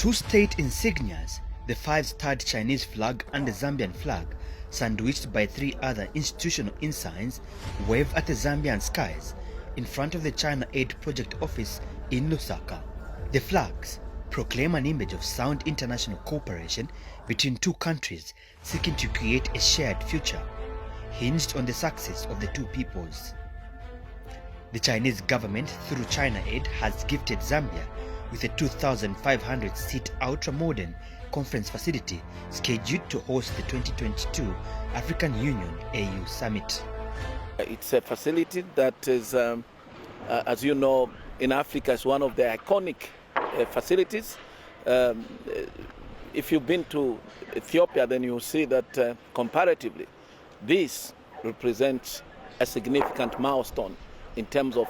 Two state insignias, the five-starred Chinese flag and the Zambian flag, sandwiched by three other institutional ensigns, wave at the Zambian skies in front of the China Aid Project office in Lusaka. The flags proclaim an image of sound international cooperation between two countries seeking to create a shared future, hinged on the success of the two peoples. The Chinese government, through China Aid, has gifted Zambia with a 2,500-seat ultra-modern conference facility scheduled to host the 2022 African Union AU Summit. It's a facility that is, as you know, in Africa is one of the iconic facilities. If you've been to Ethiopia, then you'll see that comparatively, this represents a significant milestone in terms of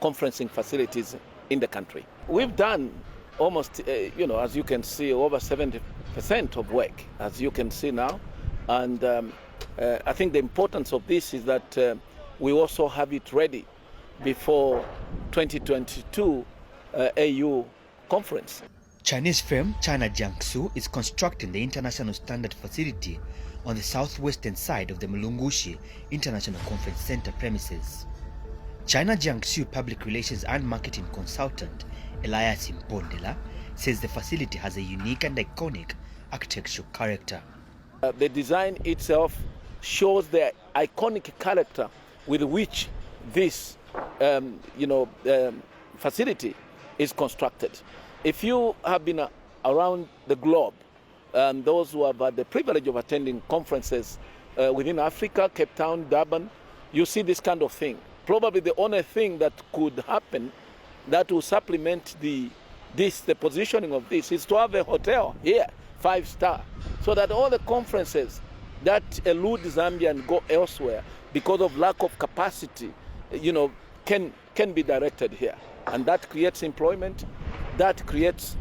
conferencing facilities in the country. We've done almost, as you can see, over 70% of work, as you can see now. And I think the importance of this is that we also have it ready before 2022 AU conference. Chinese firm China Jiangsu is constructing the international standard facility on the southwestern side of the Mulungushi International Conference Center premises. China Jiangsu public relations and marketing consultant Elias Mpondela says the facility has a unique and iconic architectural character. The design itself shows the iconic character with which this facility is constructed. If you have been around the globe, those who have had the privilege of attending conferences within Africa, Cape Town, Durban, you see this kind of thing. Probably the only thing that could happen that will supplement the positioning of this is to have a hotel here, 5-star, so that all the conferences that elude Zambia and go elsewhere because of lack of capacity, can be directed here, and that creates employment, that creates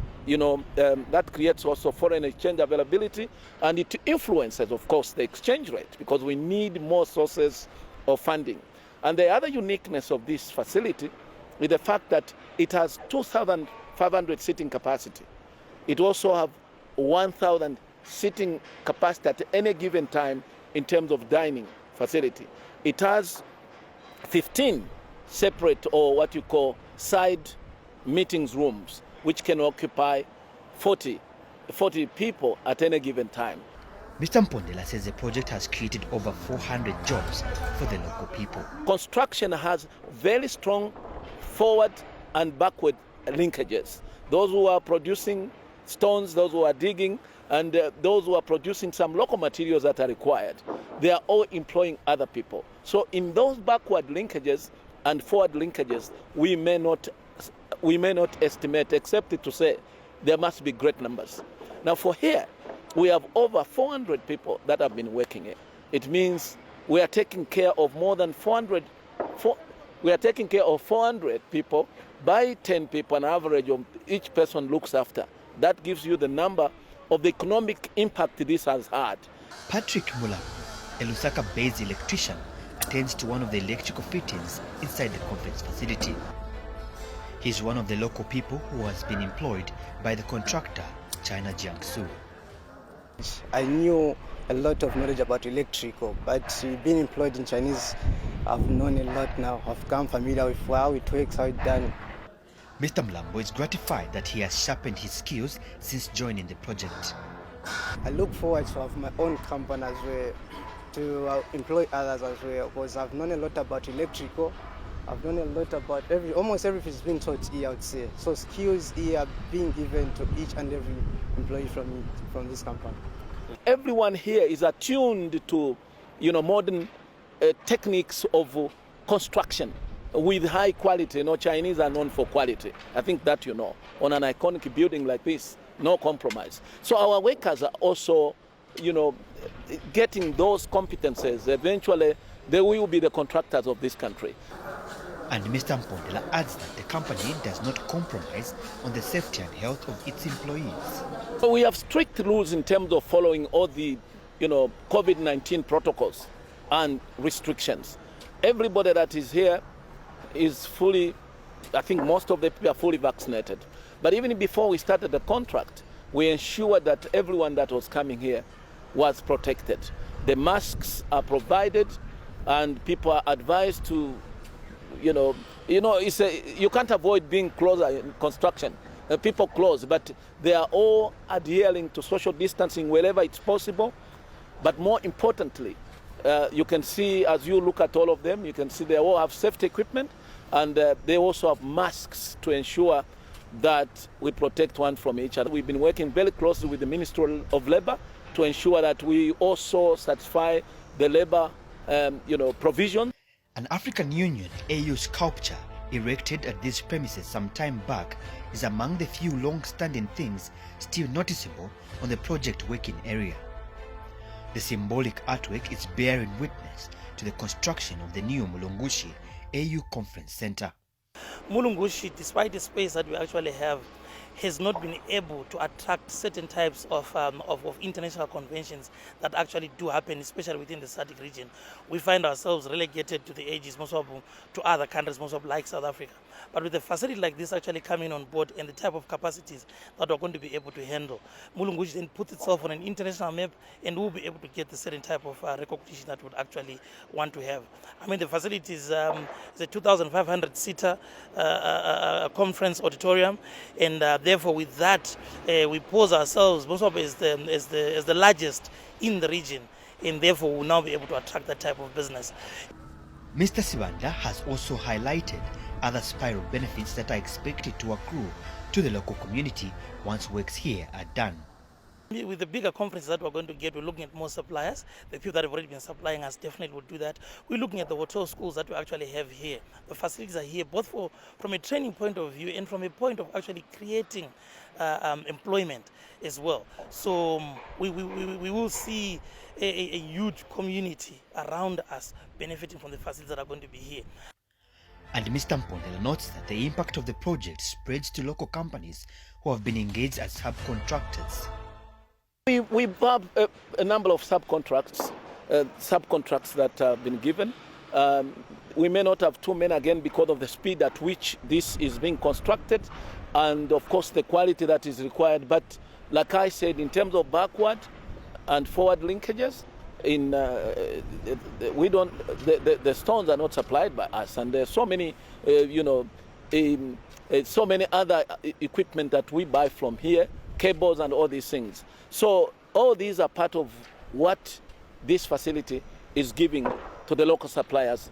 also foreign exchange availability, and it influences, of course, the exchange rate because we need more sources of funding. And the other uniqueness of this facility is the fact that it has 2,500 seating capacity. It also has 1,000 seating capacity at any given time in terms of dining facility. It has 15 separate, or what you call side meetings rooms, which can occupy 40 people at any given time. Mr. Mpondela says the project has created over 400 jobs for the local people. Construction has very strong forward and backward linkages. Those who are producing stones, those who are digging, and those who are producing some local materials that are required, they are all employing other people. So in those backward linkages and forward linkages, we may not estimate, except to say there must be great numbers. Now for here, we have over 400 people that have been working here. It means we are taking care of more than 400 people by 10 people, an average of each person looks after. That gives you the number of the economic impact this has had. Patrick Mula, a Lusaka-based electrician, attends to one of the electrical fittings inside the conference facility. He's one of the local people who has been employed by the contractor, China Jiangsu. I knew a lot of knowledge about electrical, but being employed in Chinese, I've known a lot now. I've become familiar with how it works, how it's done. Mr. Mlambo is gratified that he has sharpened his skills since joining the project. I look forward to have my own company as well, to employ others as well, because I've known a lot about electrical. I've known a lot about almost everything's been taught here, I would say. So skills here are being given to each and every employee from this company. Everyone here is attuned to, modern techniques of construction with high quality. Chinese are known for quality. I think that on an iconic building like this, no compromise. So our workers are also, getting those competences. Eventually, they will be the contractors of this country. And Mr. Mpondela adds that the company does not compromise on the safety and health of its employees. So we have strict rules in terms of following all the, COVID-19 protocols and restrictions. Everybody that is here is fully, I think most of the people are fully vaccinated. But even before we started the contract, we ensured that everyone that was coming here was protected. The masks are provided, and people are advised to, you can't avoid being closer in construction. People close, but they are all adhering to social distancing wherever it's possible. But more importantly, you can see, as you look at all of them, you can see they all have safety equipment, and they also have masks to ensure that we protect one from each other. We've been working very closely with the Ministry of Labour to ensure that we also satisfy the labour provision. An African Union AU sculpture erected at these premises some time back is among the few long-standing things still noticeable on the project working area. The symbolic artwork is bearing witness to the construction of the new Mulungushi AU Conference Center. Mulungushi, despite the space that we actually have, has not been able to attract certain types of international conventions that actually do happen, especially within the SADC region. We find ourselves relegated to the edges, most of to other countries, most of like South Africa. But with a facility like this actually coming on board and the type of capacities that we're going to be able to handle, Mulungushi then puts itself on an international map, and we'll be able to get the certain type of recognition that would actually want to have. I mean, the facility is a 2,500-seater conference auditorium, and therefore, with that, we pose ourselves most of as the largest in the region, and therefore we'll now be able to attract that type of business. Mr. Sibanda has also highlighted other spiral benefits that are expected to accrue to the local community once works here are done. With the bigger conferences that we're going to get, we're looking at more suppliers. The people that have already been supplying us definitely will do that. We're looking at the hotel schools that we actually have here. The facilities are here both from a training point of view and from a point of actually creating employment as well. So we will see a huge community around us benefiting from the facilities that are going to be here. And Mr. Mpondela notes that the impact of the project spreads to local companies who have been engaged as subcontractors. We have a number of subcontracts that have been given. We may not have too many, again, because of the speed at which this is being constructed and, of course, the quality that is required. But like I said, in terms of backward and forward linkages, the stones are not supplied by us, and there's so many, so many other equipment that we buy from here, cables and all these things. So all these are part of what this facility is giving to the local suppliers.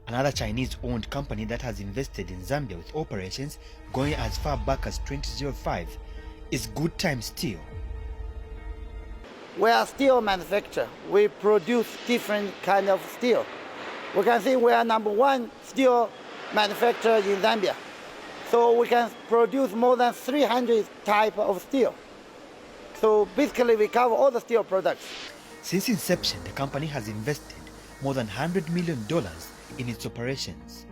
Another Chinese-owned company that has invested in Zambia with operations going as far back as 2005 is Good Time Steel. We are steel manufacturer. We produce different kind of steel. We can say we are #1 steel manufacturer in Zambia. So we can produce more than 300 type of steel. So basically we cover all the steel products. Since inception, the company has invested more than $100 million in its operations.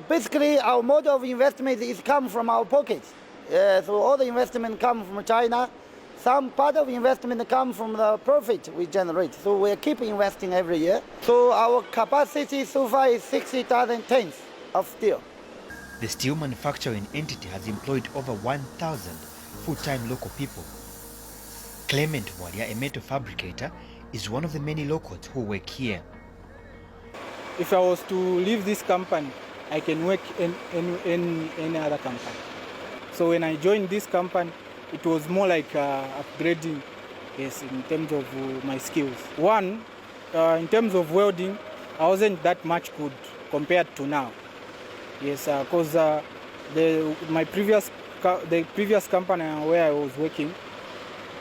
Basically, our model of investment is come from our pockets. So all the investment come from China. Some part of investment come from the profit we generate. So we keep investing every year. So our capacity so far is 60,000 tons of steel. The steel manufacturing entity has employed over 1,000 full-time local people. Clement Walia, a metal fabricator, is one of the many locals who work here. If I was to leave this company, I can work in any other company. So when I joined this company, it was more like upgrading, yes, in terms of my skills. One, in terms of welding, I wasn't that much good compared to now. Yes, because the previous company where I was working,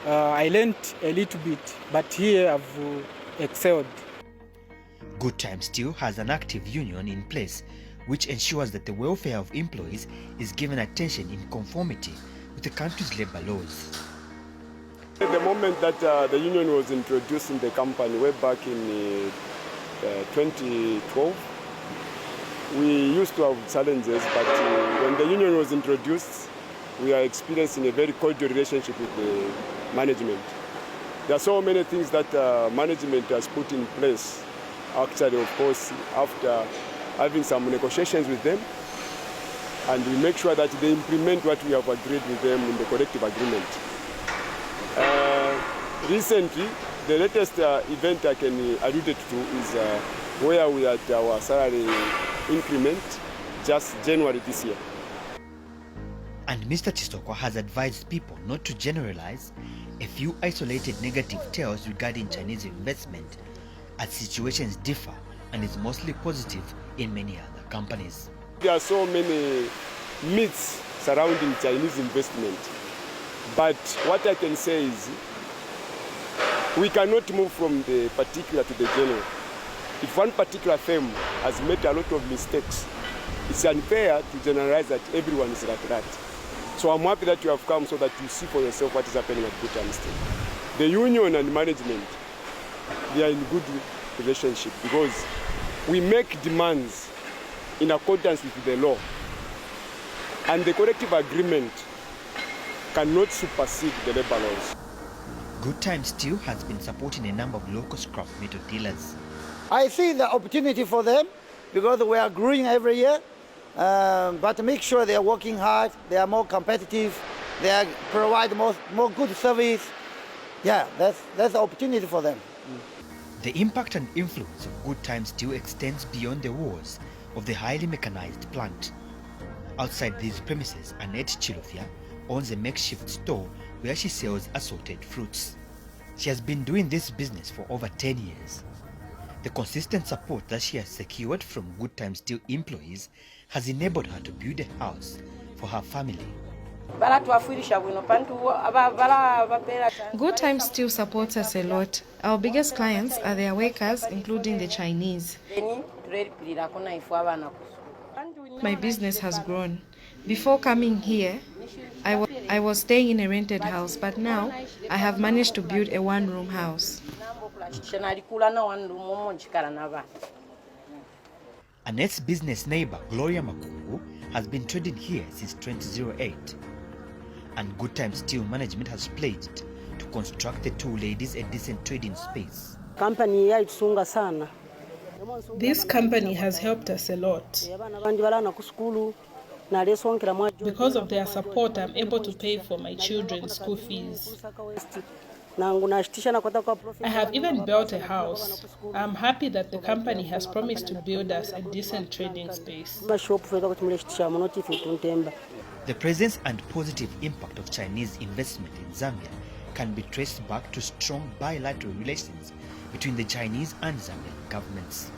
I learned a little bit, but here I've excelled. Good Time Steel has an active union in place which ensures that the welfare of employees is given attention in conformity with the country's labor laws. At the moment that the union was introduced in the company way back in 2012, we used to have challenges, but when the union was introduced, we are experiencing a very cordial relationship with the management. There are so many things that management has put in place actually, of course, after having some negotiations with them, and we make sure that they implement what we have agreed with them in the collective agreement. Recently, the latest event I can allude to is where we had our salary increment just January this year. And Mr. Chisoko has advised people not to generalize a few isolated negative tales regarding Chinese investment, as situations differ and is mostly positive in many other companies. There are so many myths surrounding Chinese investment, but what I can say is we cannot move from the particular to the general. If one particular firm has made a lot of mistakes, it's unfair to generalize that everyone is like that. So I'm happy that you have come so that you see for yourself what is happening at Good Times Steel. The union and management, they are in good relationship because we make demands in accordance with the law. And the collective agreement cannot supersede the labor laws. Good Times Steel has been supporting a number of local scrap metal dealers. I see the opportunity for them because we are growing every year, but to make sure they are working hard, they are more competitive, they provide more good service. Yeah, that's the opportunity for them. The impact and influence of Good Times Steel extends beyond the walls of the highly mechanized plant. Outside these premises, Annette Chilofia owns a makeshift store where she sells assorted fruits. She has been doing this business for over 10 years. The consistent support that she has secured from Good Times Steel employees has enabled her to build a house for her family. Good Times Steel supports us a lot. Our biggest clients are their workers, including the Chinese. My business has grown. Before coming here, I was staying in a rented house, but now I have managed to build a one-room house. Annette's business neighbor, Gloria Makungu, has been trading here since 2008. And Good Times Steel management has pledged to construct the two ladies a decent trading space. This company has helped us a lot. Because of their support, I'm able to pay for my children's school fees. I have even built a house. I'm happy that the company has promised to build us a decent trading space. The presence and positive impact of Chinese investment in Zambia can be traced back to strong bilateral relations between the Chinese and Zambian governments.